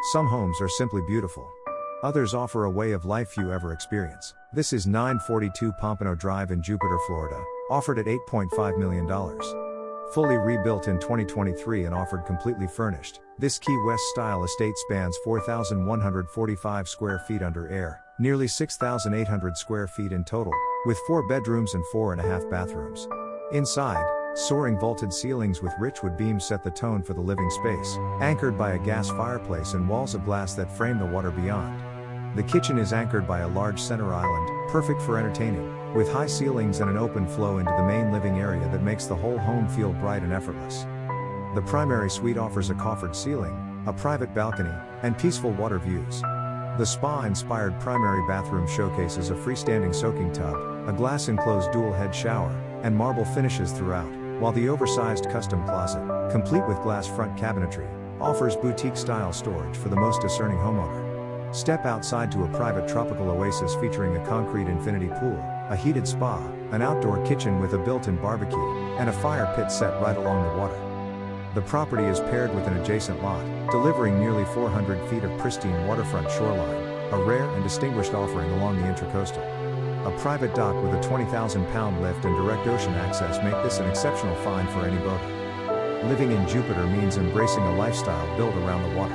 Some homes are simply beautiful. Others offer a way of life few ever experience. This is 942 Pompano Drive in Jupiter, Florida, offered at $8.5 million. Fully rebuilt in 2023 and offered completely furnished, this Key West style estate spans 4,145 square feet under air, nearly 6,800 square feet in total, with 4 bedrooms and 4.5 bathrooms. Inside, soaring vaulted ceilings with rich wood beams set the tone for the living space, anchored by a gas fireplace and walls of glass that frame the water beyond. The kitchen is anchored by a large center island, perfect for entertaining, with high ceilings and an open flow into the main living area that makes the whole home feel bright and effortless. The primary suite offers a coffered ceiling, a private balcony, and peaceful water views. The spa-inspired primary bathroom showcases a freestanding soaking tub, a glass-enclosed dual-head shower, and marble finishes throughout, while the oversized custom closet, complete with glass front cabinetry, offers boutique-style storage for the most discerning homeowner. Step outside to a private tropical oasis featuring a concrete infinity pool, a heated spa, an outdoor kitchen with a built-in barbecue, and a fire pit set right along the water. The property is paired with an adjacent lot, delivering nearly 400 feet of pristine waterfront shoreline, a rare and distinguished offering along the Intracoastal. A private dock with a 20,000-pound lift and direct ocean access make this an exceptional find for any boater. Living in Jupiter means embracing a lifestyle built around the water.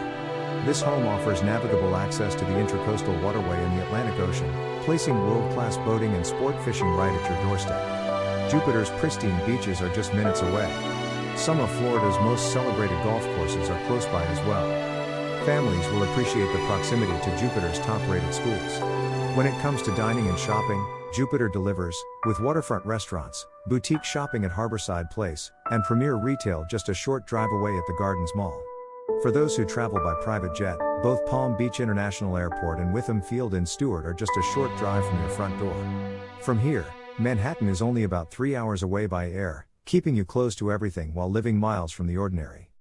This home offers navigable access to the Intracoastal waterway in the Atlantic Ocean, placing world-class boating and sport fishing right at your doorstep. Jupiter's pristine beaches are just minutes away. Some of Florida's most celebrated golf courses are close by as well. Families will appreciate the proximity to Jupiter's top-rated schools. When it comes to dining and shopping, Jupiter delivers, with waterfront restaurants, boutique shopping at Harborside Place, and premier retail just a short drive away at the Gardens Mall. For those who travel by private jet, both Palm Beach International Airport and Witham Field in Stewart are just a short drive from your front door. From here, Manhattan is only about 3 hours away by air, keeping you close to everything while living miles from the ordinary.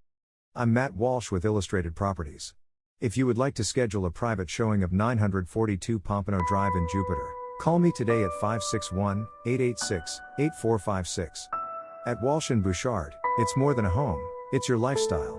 I'm Matt Walsh with Illustrated Properties. If you would like to schedule a private showing of 942 Pompano Drive in Jupiter, call me today at 561-886-8456. At Walsh & Bouchard, it's more than a home, it's your lifestyle.